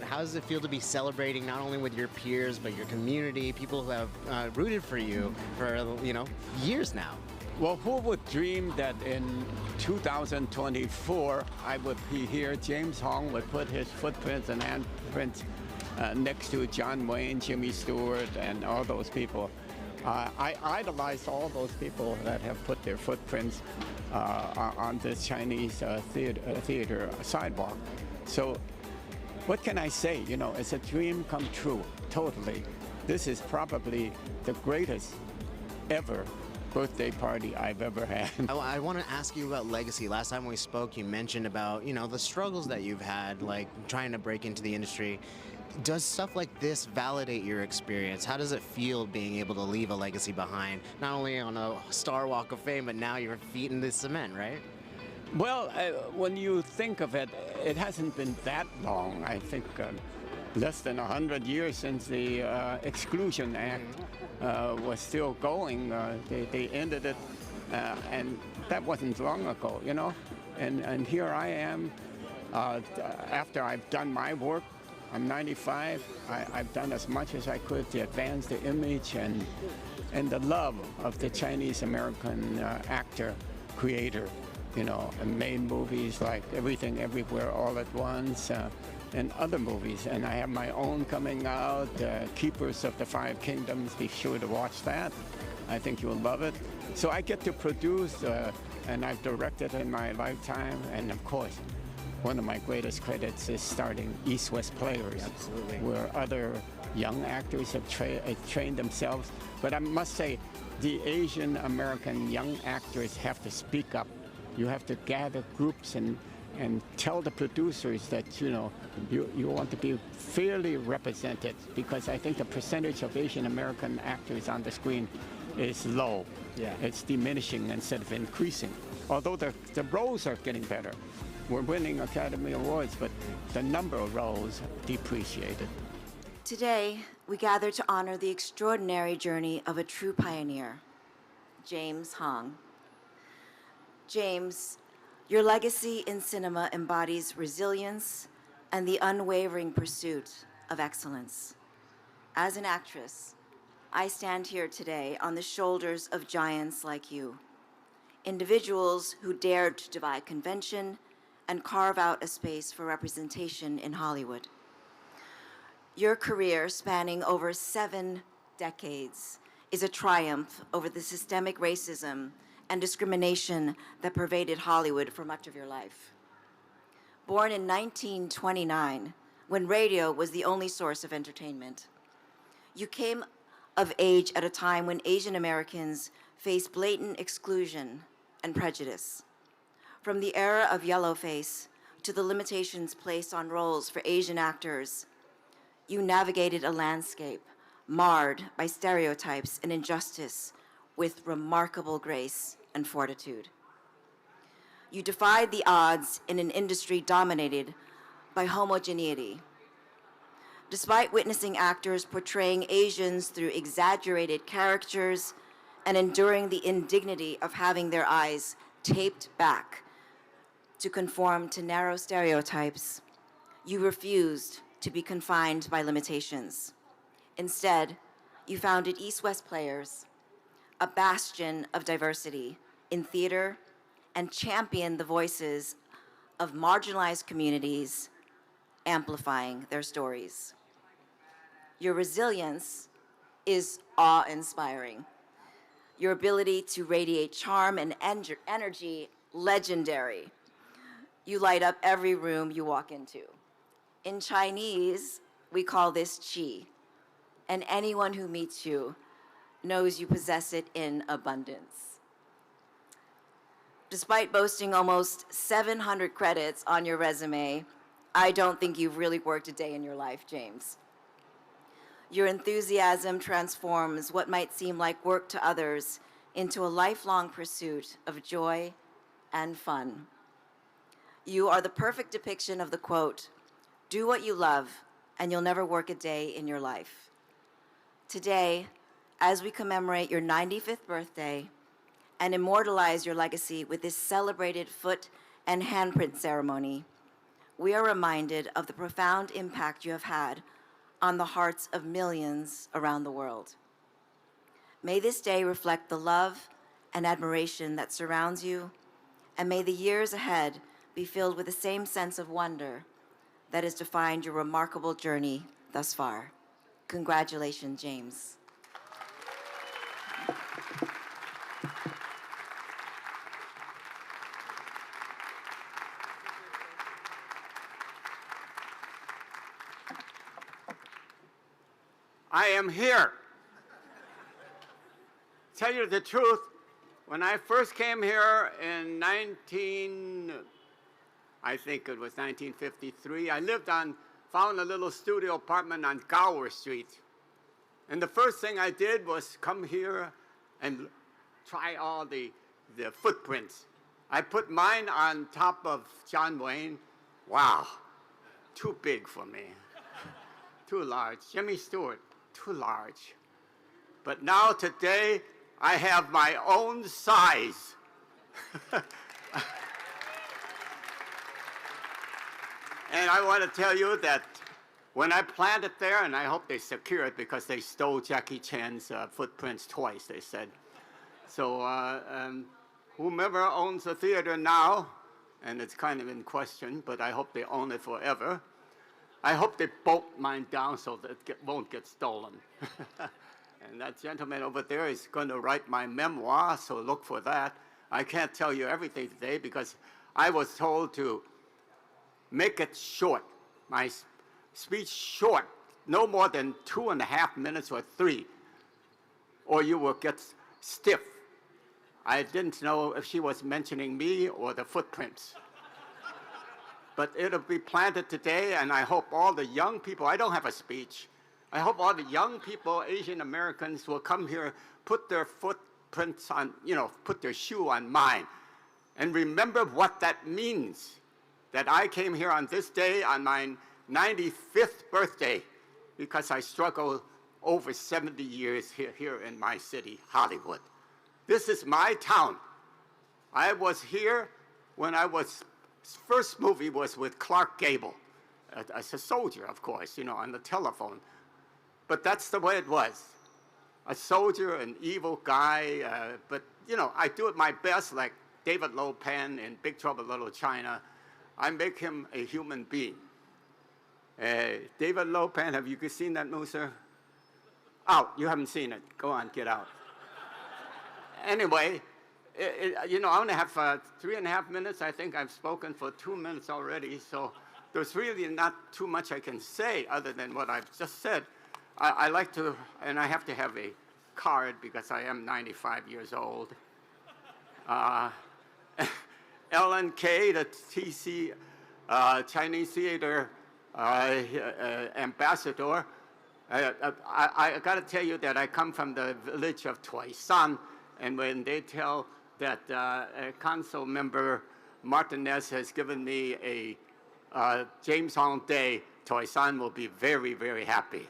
How does it feel to be celebrating not only with your peers, but your community, people who have rooted for you for, years now? Well, who would dream that in 2024 I would be here? James Hong would put his footprints and handprints next to John Wayne, Jimmy Stewart, and all those people. I idolize all those people that have put their footprints on this Chinese theater sidewalk. So what can I say? You know, it's a dream come true, totally. This is probably the greatest ever birthday party I've ever had. I want to ask you about legacy. Last time we spoke, you mentioned about, the struggles that you've had, like trying to break into the industry. Does stuff like this validate your experience? How does it feel being able to leave a legacy behind, not only on a Star Walk of Fame, but now your feet in the cement, right? Well, when you think of it, it hasn't been that long. I think less than 100 years since the Exclusion Act was still going. They ended it, and that wasn't long ago, you know? And here I am, after I've done my work. I'm 95. I've done as much as I could to advance the image and the love of the Chinese American actor, creator, and made movies like Everything Everywhere All at Once and other movies. And I have my own coming out, Keepers of the Five Kingdoms. Be sure to watch that. I think you'll love it. So I get to produce, and I've directed in my lifetime, and of course, one of my greatest credits is starting East-West Players, Absolutely. Where other young actors have trained themselves. But I must say, the Asian American young actors have to speak up. You have to gather groups and tell the producers that, you want to be fairly represented, because I think the percentage of Asian American actors on the screen is low. Yeah. It's diminishing instead of increasing, although the roles are getting better. We're winning Academy Awards, but the number of roles depreciated. Today, we gather to honor the extraordinary journey of a true pioneer, James Hong. James, your legacy in cinema embodies resilience and the unwavering pursuit of excellence. As an actress, I stand here today on the shoulders of giants like you, individuals who dared to defy convention and carve out a space for representation in Hollywood. Your career, spanning over 7 decades, is a triumph over the systemic racism and discrimination that pervaded Hollywood for much of your life. Born in 1929, when radio was the only source of entertainment, you came of age at a time when Asian Americans faced blatant exclusion and prejudice. From the era of yellowface to the limitations placed on roles for Asian actors, you navigated a landscape marred by stereotypes and injustice with remarkable grace and fortitude. You defied the odds in an industry dominated by homogeneity. Despite witnessing actors portraying Asians through exaggerated caricatures and enduring the indignity of having their eyes taped back to conform to narrow stereotypes, you refused to be confined by limitations. Instead, you founded East-West Players, a bastion of diversity in theater, and championed the voices of marginalized communities, amplifying their stories. Your resilience is awe-inspiring. Your ability to radiate charm and energy, legendary. You light up every room you walk into. In Chinese, we call this qi, and anyone who meets you knows you possess it in abundance. Despite boasting almost 700 credits on your resume, I don't think you've really worked a day in your life, James. Your enthusiasm transforms what might seem like work to others into a lifelong pursuit of joy and fun. You are the perfect depiction of the quote, "Do what you love, and you'll never work a day in your life." Today, as we commemorate your 95th birthday and immortalize your legacy with this celebrated foot and handprint ceremony, we are reminded of the profound impact you have had on the hearts of millions around the world. May this day reflect the love and admiration that surrounds you, and may the years ahead be filled with the same sense of wonder that has defined your remarkable journey thus far. Congratulations, James. I am here. Tell you the truth, when I first came here in I think it was 1953, found a little studio apartment on Gower Street. And the first thing I did was come here and try all the footprints. I put mine on top of John Wayne. Wow, too big for me, too large. Jimmy Stewart, too large. But now today, I have my own size. And I want to tell you that when I plant it there, and I hope they secure it because they stole Jackie Chan's footprints twice, they said. So whomever owns the theater now, and it's kind of in question, but I hope they own it forever, I hope they bolt mine down so that it won't get stolen. And that gentleman over there is going to write my memoir, so look for that. I can't tell you everything today because I was told to make it short, my speech short, no more than 2.5 minutes or 3, or you will get stiff. I didn't know if she was mentioning me or the footprints. But it'll be planted today, and I hope all the young people, I don't have a speech, I hope all the young people, Asian Americans, will come here, put their footprints on, put their shoe on mine, and remember what that means, that I came here on this day, on my 95th birthday, because I struggled over 70 years here in my city, Hollywood. This is my town. I was here when first movie was with Clark Gable, as a soldier, of course, on the telephone. But that's the way it was. A soldier, an evil guy, but, I do it my best, like David Lopan in Big Trouble in Little China. I make him a human being. David Lopan, have you seen that movie, sir? Out, you haven't seen it. Go on, get out. Anyway, I only have 3.5 minutes. I think I've spoken for 2 minutes already, so there's really not too much I can say other than what I've just said. I like to, and I have to have a card because I am 95 years old. L.N.K., the TC Chinese Theater ambassador, I got to tell you that I come from the village of Toisan, and when they tell that council member Martinez has given me a James Hong Day, Toisan will be very, very happy.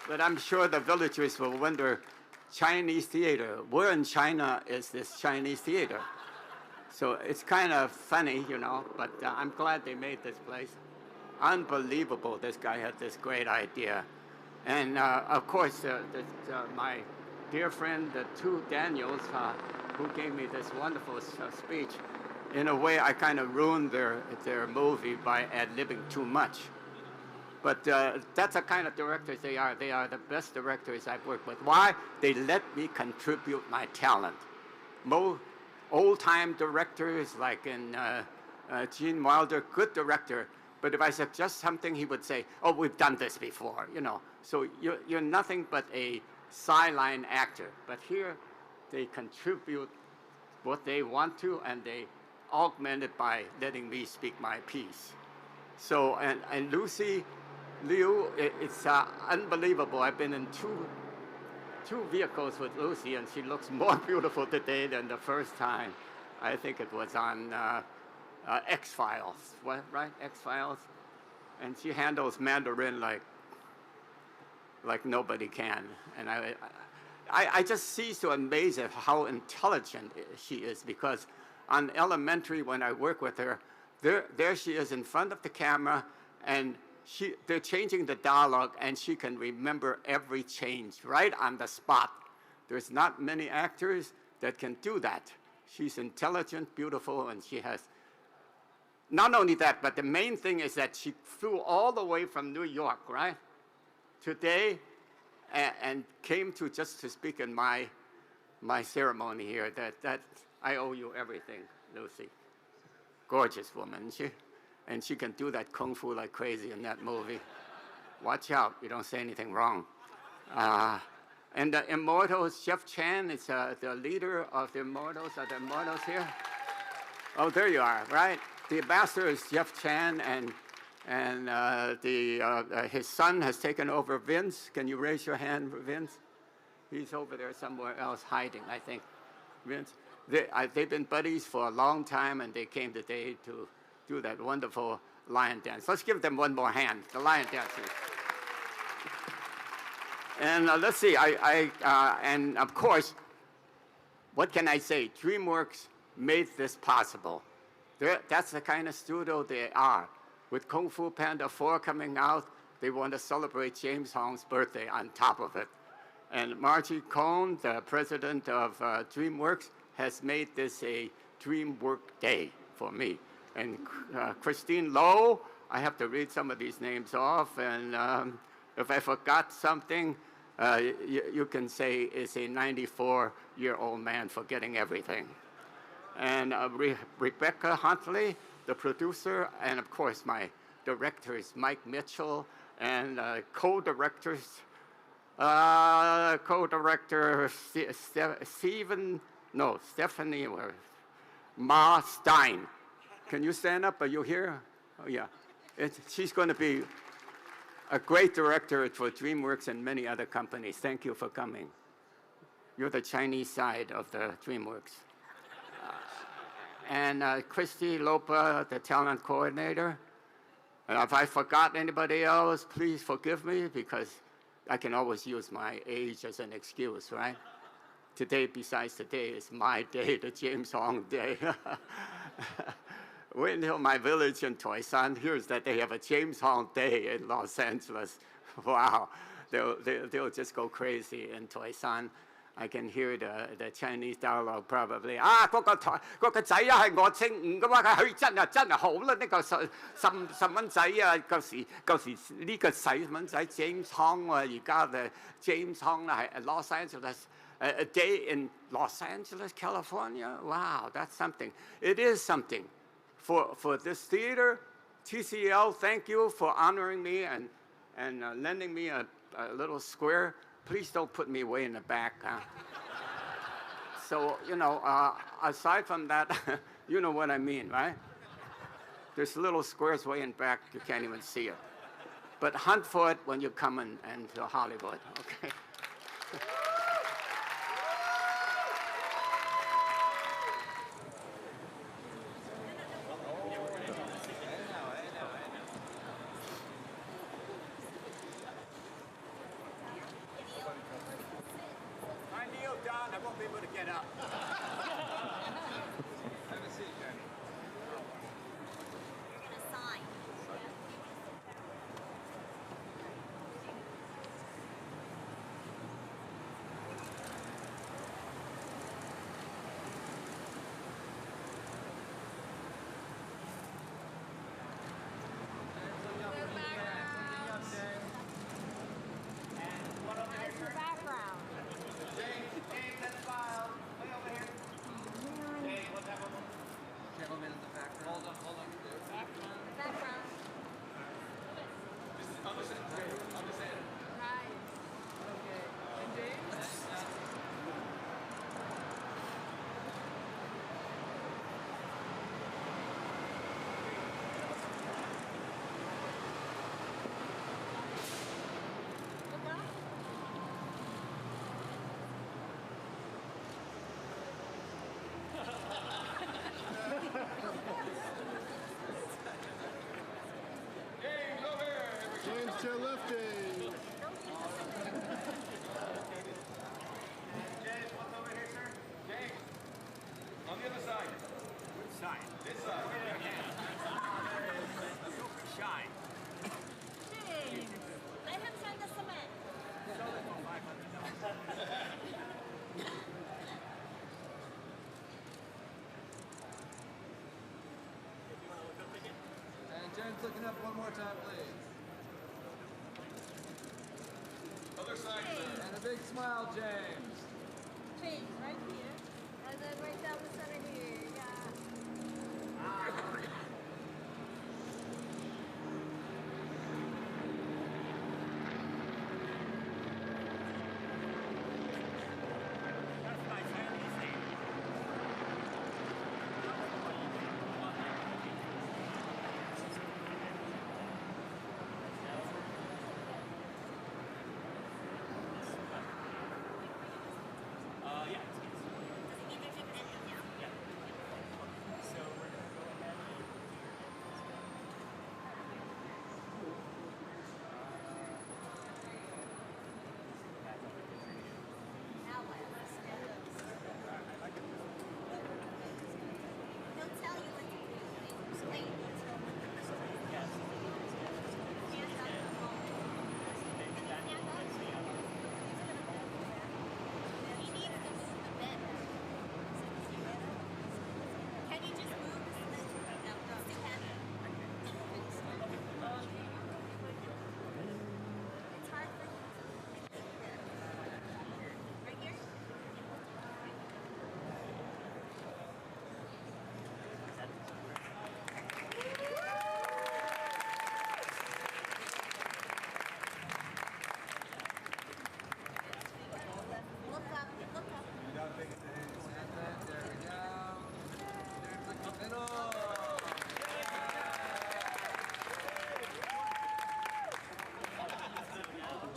But I'm sure the villagers will wonder, Chinese theater, where in China is this Chinese theater? So it's kind of funny, but I'm glad they made this place. Unbelievable, this guy had this great idea. And of course, my dear friend, the two Daniels, who gave me this wonderful speech, in a way I kind of ruined their movie by ad-libbing too much. But that's the kind of directors they are. They are the best directors I've worked with. Why? They let me contribute my talent. Old-time directors like in Gene Wilder, good director. But if I suggest something, he would say, "Oh, we've done this before," So you're nothing but a sideline actor. But here, they contribute what they want to, and they augment it by letting me speak my piece. So, and Lucy Liu, it's unbelievable. I've been in two vehicles with Lucy, and she looks more beautiful today than the first time. I think it was on X-Files, right? X-Files. And she handles Mandarin like nobody can. And I just see so amazed at how intelligent she is, because on elementary, when I work with her, there she is in front of the camera, and they're changing the dialogue, and she can remember every change right on the spot. There's not many actors that can do that. She's intelligent, beautiful, and she has, not only that, but the main thing is that she flew all the way from New York, right, today, and came to just to speak in my ceremony here. That I owe you everything, Lucy. Gorgeous woman, and she can do that kung fu like crazy in that movie. Watch out, you don't say anything wrong. And the Immortals, Jeff Chan is the leader of the Immortals. Are the Immortals here? Oh, there you are, right? The ambassador is Jeff Chan, and his son has taken over Vince. Can you raise your hand, Vince? He's over there somewhere else hiding, I think. Vince. They've been buddies for a long time, and they came today to do that wonderful lion dance. Let's give them one more hand, the lion dancers. And let's see, and of course, what can I say? DreamWorks made this possible. That's the kind of studio they are. With Kung Fu Panda 4 coming out, they want to celebrate James Hong's birthday on top of it. And Margie Cohn, the president of DreamWorks, has made this a DreamWork Day for me. And Christine Lowe, I have to read some of these names off, and if I forgot something, you can say it's a 94-year-old man forgetting everything. And Rebecca Huntley, the producer, and of course my directors, Mike Mitchell, and co-director Stephanie Ma Stein. Can you stand up? Are you here? Oh, yeah. She's going to be a great director for DreamWorks and many other companies. Thank you for coming. You're the Chinese side of the DreamWorks. And Christy Lopa, the talent coordinator. And if I forgot anybody else, please forgive me, because I can always use my age as an excuse, right? Today, besides today, is my day, the James Hong Day. Wait until my village in Toisan hears that they have a James Hong Day in Los Angeles. Wow, they'll just go crazy in Toisan. I can hear the Chinese dialogue probably. 嗰個仔啊係我稱誤噶嘛，佢真係好啦，呢個細蚊仔啊，舊時呢個細蚊仔 James Hong 啊，而家嘅 James Hong 啦係 Los Angeles a day in Los Angeles, California. Wow, that's something. It is something for this theater. TCL, thank you for honoring me and lending me a little square. Please don't put me way in the back. So, you know, aside from that, you know what I mean, right? There's little squares way in back, you can't even see it. But hunt for it when you come into Hollywood, okay? to lefty. James, what's over here, sir? James, on the other side. Which side? This side. Super shy. James, let him send us cement. Sell it for $500. And James looking up one more time, please. Other side, sir. And a big smile, James. James, right here. And then right down the center here. Yeah. That's my family's name. Yeah. So we're gonna go ahead and Now what? He'll tell you what to do. Explain it to him. yes. Stand up a moment. Maybe that Stand up. He needs to move the bed. Can you just move the cement? No, it's too heavy. It's hard for him to right here? Look up, look up. And then, there we go. James looking middle.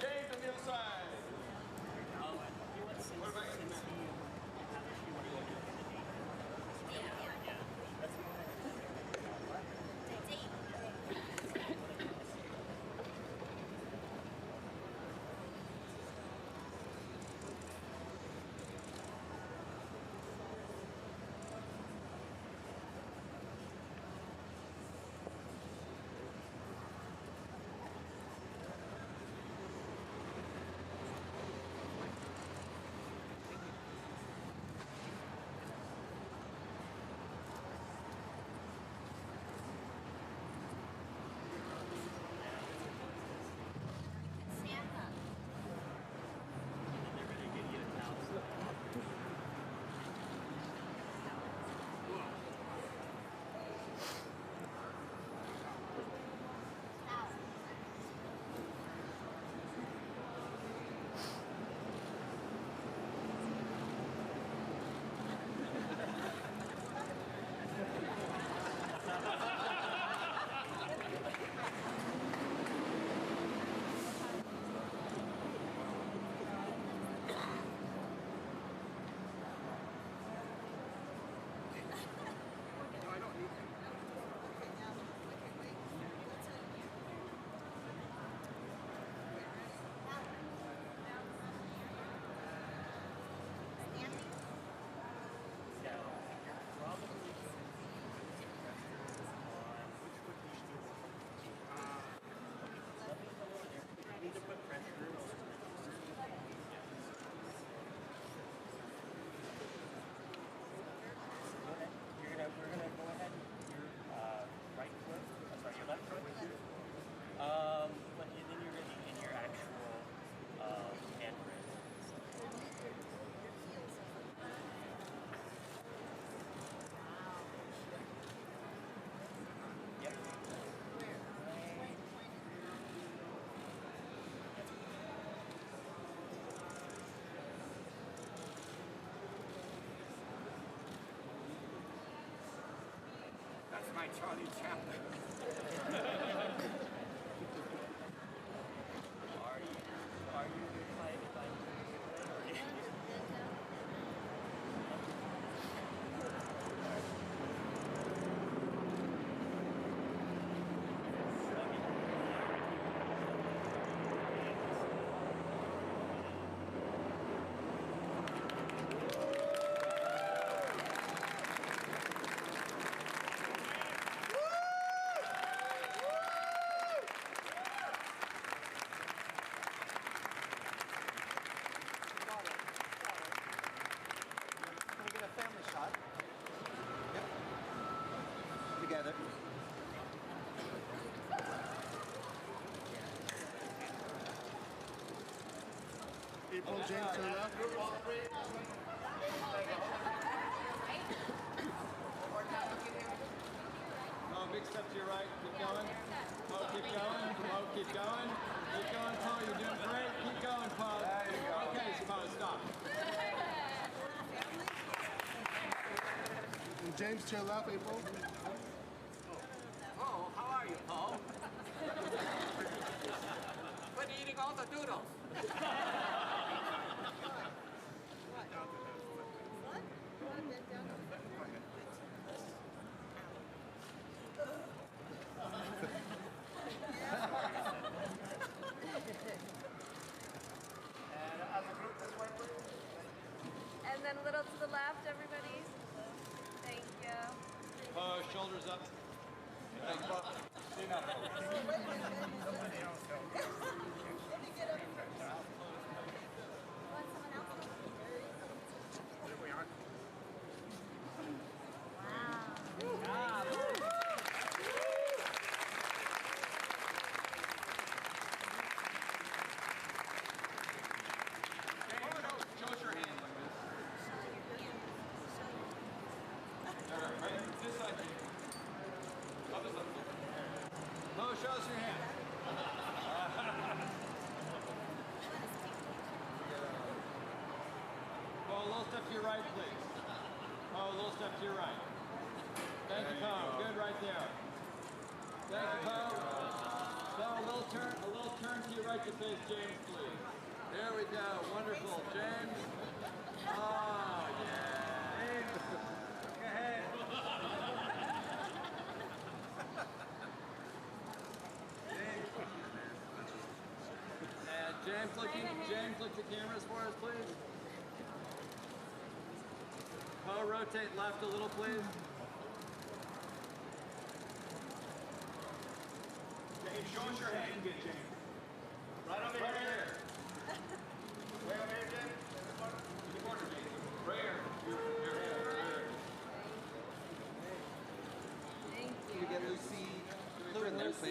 James on the other side. What about you? Stand up. Now. We're gonna go ahead with your right foot. I'm sorry, your left foot. But then you're gonna be in your actual handprint. Yep. That's my Charlie Chaplin. Are you if I together. April, James to the left. Oh, big step to your right. Keep going. Oh, keep going. Oh, keep going. Keep going, Paul. You're doing great. Keep going, Paul. There you go. Okay, Paul, stop. And James to your left, April. Oh, how are you, Paul? But eating all the noodles. And then a little to the left, everybody. Thank you. Shoulders up. Thanks, Paul. See now. Show us your hand like this. All right, right this side. Other side. Mo, show us your hand. Mo, a little step to your right, please. Mo, a little step to your right. Thank you, Mo. Good right there. Thank you, Mo. So a little turn to your right to face James, please. There we go. Wonderful. James. Oh, yeah. James. Go ahead. And James, look to cameras for us, please. Poe, rotate left a little, please. James, show us your hand. Good, James. Right over here. Way over here, James. In the corner, James. Right here. Your hand. Right here. Thank Can you. we get Lucy?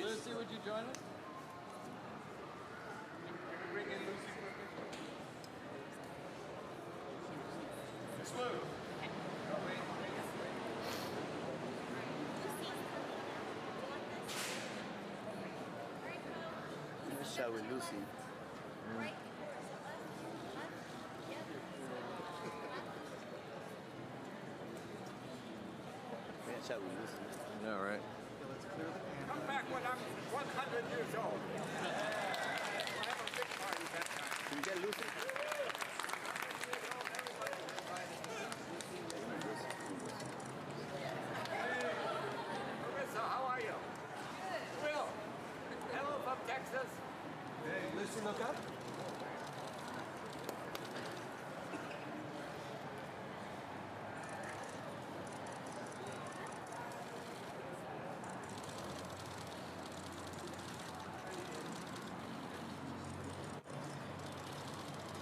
Lucy, would you join us? Can we bring in Lucy quickly? Smooth. Oh, wait. Let's shot with Lucy. Right. Yeah, shot with Lucy. Yeah, right. Come back when I'm 100 years old. We'll have a big party that time. Can you get Lucy? Marissa, how are you? Good. Will. Hello from Texas. Hey, Lucy, look up.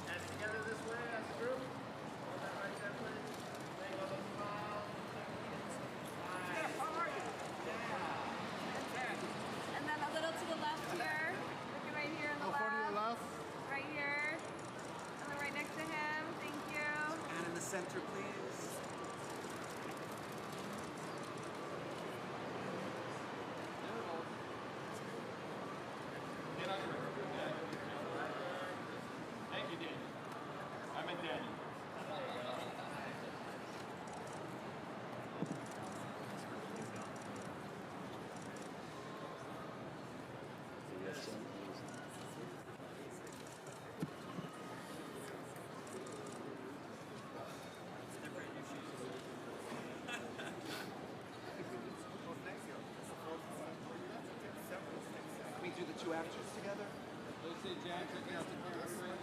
Hands together this way as a group. Hold that right there, please. Make a little smile. Jeff, how are you? And then a little to the left here. Looking right here on the 40 to the left. left. Right here. And then right next to him. Thank you. And in the center, please. Get on your Thank you, Daniel. I'm in Daniel. Can we do the two actors together? Lucy, James, looking out the camera, please.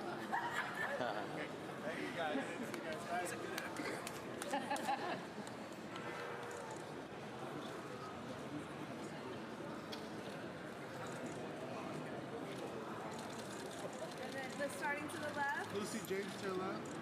Thank you, guys. He's a good actor. And then the starting to the left. Lucy, James to your left.